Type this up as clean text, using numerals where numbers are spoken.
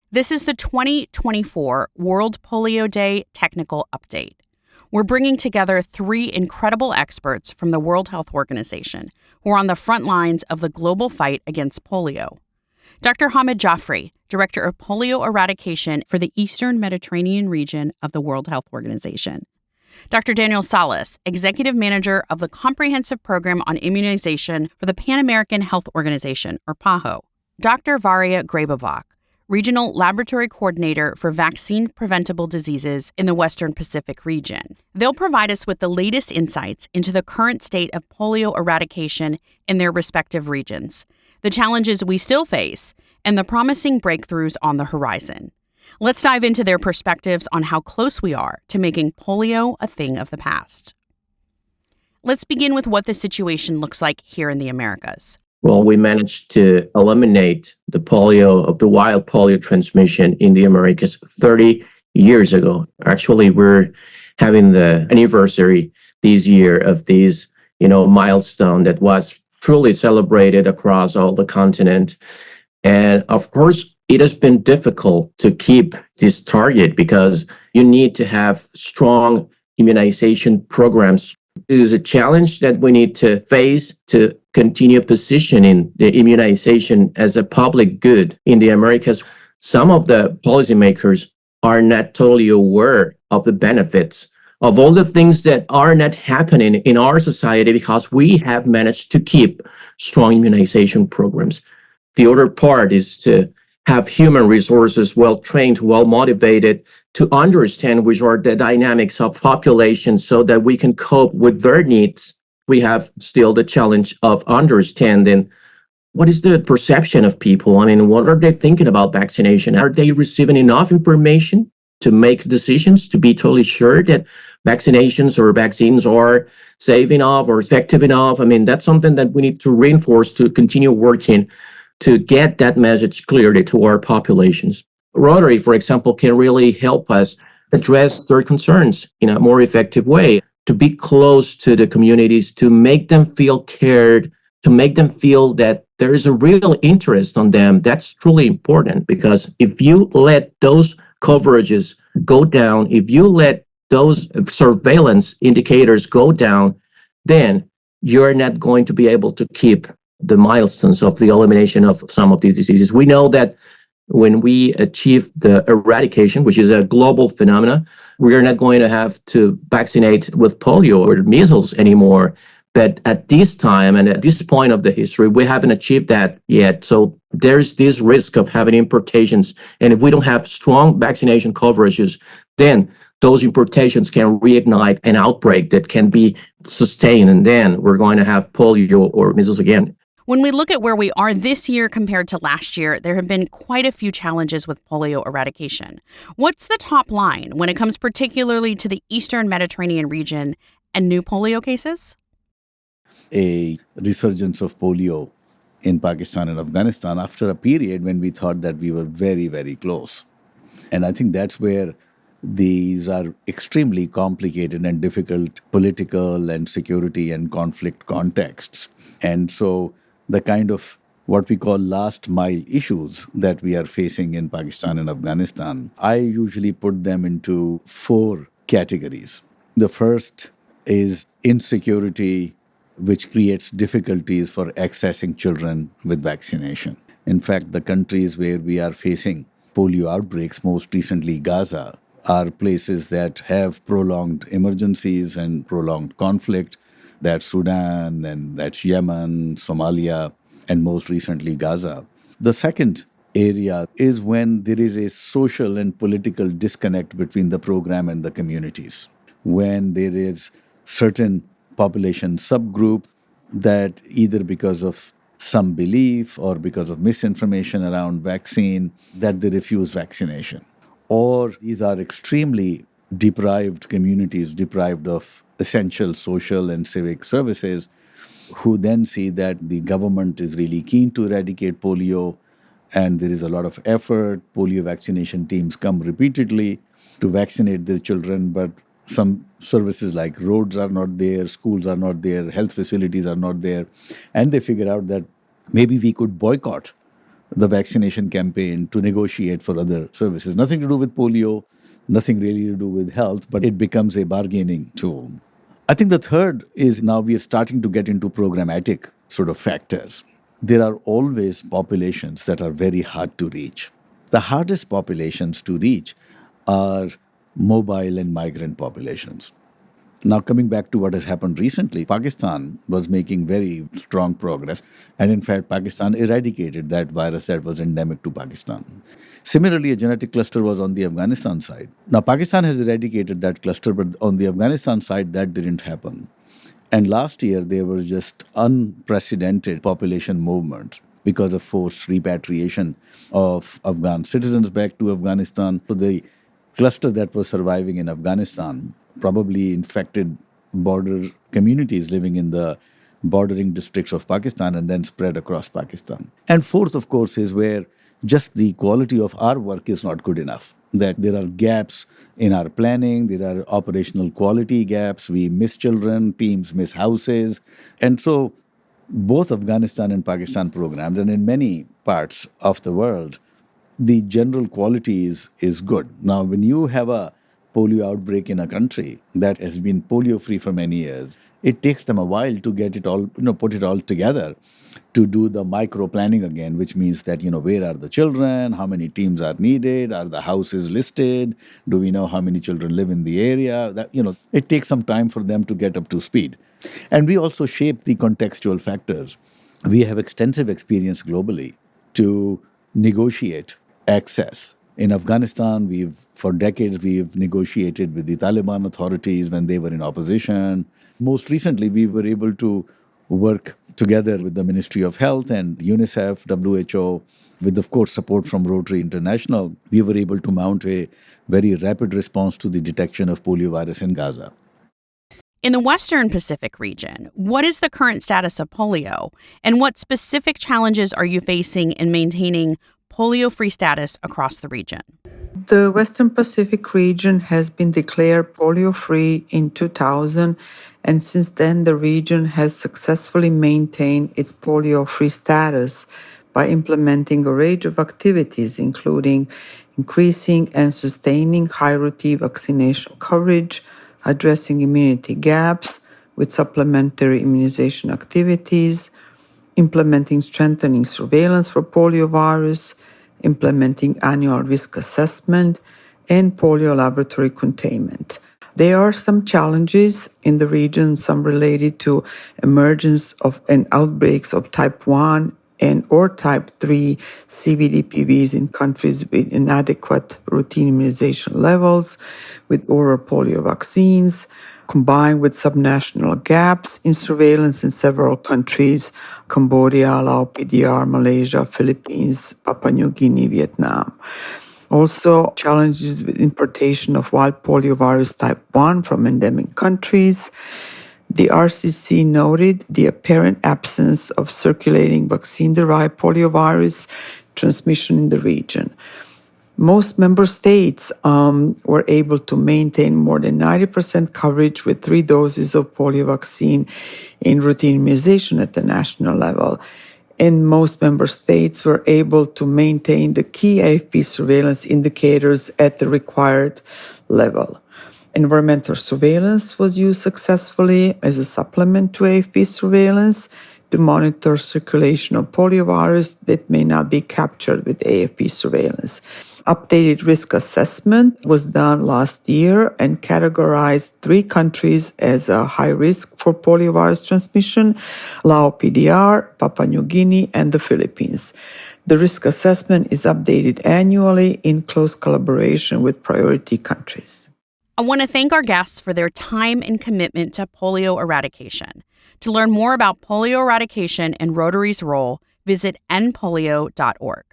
This is the 2024 World Polio Day Technical Update. We're bringing together three incredible experts from the World Health Organization who are on the front lines of the global fight against polio. Dr. Hamid Jafri, Director of Polio Eradication for the Eastern Mediterranean region of the World Health Organization. Dr. Daniel Salas, Executive Manager of the Comprehensive Program on Immunization for the Pan American Health Organization, or PAHO. Dr. Varia Grabovak, Regional Laboratory Coordinator for Vaccine Preventable Diseases in the Western Pacific region. They'll provide us with the latest insights into the current state of polio eradication in their respective regions, the challenges we still face, and the promising breakthroughs on the horizon. Let's dive into their perspectives on how close we are to making polio a thing of the past. Let's begin with what the situation looks like here in the Americas. Well, we managed to eliminate the wild polio transmission in the Americas 30 years ago. Actually, we're having the anniversary this year of this, milestone that was truly celebrated across all the continent. And of course, it has been difficult to keep this target because you need to have strong immunization programs. It is a challenge that we need to face to continue positioning the immunization as a public good in the Americas. Some of the policymakers are not totally aware of the benefits of all the things that are not happening in our society because we have managed to keep strong immunization programs. The other part is to have human resources well-trained, well-motivated, to understand which are the dynamics of population so that we can cope with their needs. We have still the challenge of understanding what is the perception of people. I mean, what are they thinking about vaccination? Are they receiving enough information to make decisions, to be totally sure that vaccinations or vaccines are safe enough or effective enough? I mean, that's something that we need to reinforce to continue working to get that message clearly to our populations. Rotary, for example, can really help us address their concerns in a more effective way, to be close to the communities, to make them feel cared, to make them feel that there is a real interest on them. That's truly important because if you let those coverages go down, if you let those surveillance indicators go down, then you're not going to be able to keep the milestones of the elimination of some of these diseases. We know that when we achieve the eradication, which is a global phenomena, we are not going to have to vaccinate with polio or measles anymore. But at this time and at this point of the history, we haven't achieved that yet. So there's this risk of having importations. And if we don't have strong vaccination coverages, then those importations can reignite an outbreak that can be sustained. And then we're going to have polio or measles again. When we look at where we are this year compared to last year, there have been quite a few challenges with polio eradication. What's the top line when it comes particularly to the Eastern Mediterranean region and new polio cases? A resurgence of polio in Pakistan and Afghanistan after a period when we thought that we were very, very close. And I think that's where these are extremely complicated and difficult political and security and conflict contexts. And so the kind of what we call last mile issues that we are facing in Pakistan and Afghanistan, I usually put them into 4 categories. The first is insecurity, which creates difficulties for accessing children with vaccination. In fact, the countries where we are facing polio outbreaks, most recently Gaza, are places that have prolonged emergencies and prolonged conflict. That's Sudan, and that's Yemen, Somalia, and most recently Gaza. The second area is when there is a social and political disconnect between the program and the communities. When there is certain population subgroup that either because of some belief or because of misinformation around vaccine that they refuse vaccination. Or these are extremely deprived communities, deprived of essential social and civic services, who then see that the government is really keen to eradicate polio and there is a lot of effort. Polio vaccination teams come repeatedly to vaccinate their children, but some services like roads are not there, schools are not there, health facilities are not there. And they figure out that maybe we could boycott the vaccination campaign to negotiate for other services. Nothing to do with polio, nothing really to do with health, but it becomes a bargaining tool. I think the third is now we are starting to get into programmatic sort of factors. There are always populations that are very hard to reach. The hardest populations to reach are mobile and migrant populations. Now, coming back to what has happened recently, Pakistan was making very strong progress. And in fact, Pakistan eradicated that virus that was endemic to Pakistan. Similarly, a genetic cluster was on the Afghanistan side. Now, Pakistan has eradicated that cluster, but on the Afghanistan side, that didn't happen. And last year, there were just unprecedented population movements because of forced repatriation of Afghan citizens back to Afghanistan. So the cluster that was surviving in Afghanistan probably infected border communities living in the bordering districts of Pakistan and then spread across Pakistan. And fourth, of course, is where just the quality of our work is not good enough, that there are gaps in our planning, there are operational quality gaps, we miss children, teams miss houses. And so both Afghanistan and Pakistan programs, and in many parts of the world, the general quality is good. Now, when you have a polio outbreak in a country that has been polio-free for many years, it takes them a while to get it all, put it all together, to do the micro-planning again, which means that, where are the children, how many teams are needed, are the houses listed, do we know how many children live in the area? That, it takes some time for them to get up to speed. And we also shape the contextual factors. We have extensive experience globally to negotiate access. In Afghanistan, for decades, we've negotiated with the Taliban authorities when they were in opposition. Most recently, we were able to work together with the Ministry of Health and UNICEF, WHO, with, of course, support from Rotary International. We were able to mount a very rapid response to the detection of poliovirus in Gaza. In the Western Pacific region, what is the current status of polio, and what specific challenges are you facing in maintaining polio-free status across the region? The Western Pacific region has been declared polio-free in 2000, and since then the region has successfully maintained its polio-free status by implementing a range of activities, including increasing and sustaining high-routine vaccination coverage, addressing immunity gaps with supplementary immunization activities, implementing strengthening surveillance for poliovirus, implementing annual risk assessment, and polio laboratory containment. There are some challenges in the region, some related to emergence of and outbreaks of type 1 and or type 3 CVDPVs in countries with inadequate routine immunization levels with oral polio vaccines, combined with subnational gaps in surveillance in several countries: Cambodia, Laos, PDR, Malaysia, Philippines, Papua New Guinea, Vietnam. Also, challenges with importation of wild poliovirus type 1 from endemic countries. The RCC noted the apparent absence of circulating vaccine-derived poliovirus transmission in the region. Most member states were able to maintain more than 90% coverage with 3 doses of polio vaccine in routine immunization at the national level. And most member states were able to maintain the key AFP surveillance indicators at the required level. Environmental surveillance was used successfully as a supplement to AFP surveillance to monitor circulation of poliovirus that may not be captured with AFP surveillance. Updated risk assessment was done last year and categorized 3 countries as a high risk for poliovirus transmission: Laos, PDR, Papua New Guinea, and the Philippines. The risk assessment is updated annually in close collaboration with priority countries. I want to thank our guests for their time and commitment to polio eradication. To learn more about polio eradication and Rotary's role, visit endpolio.org.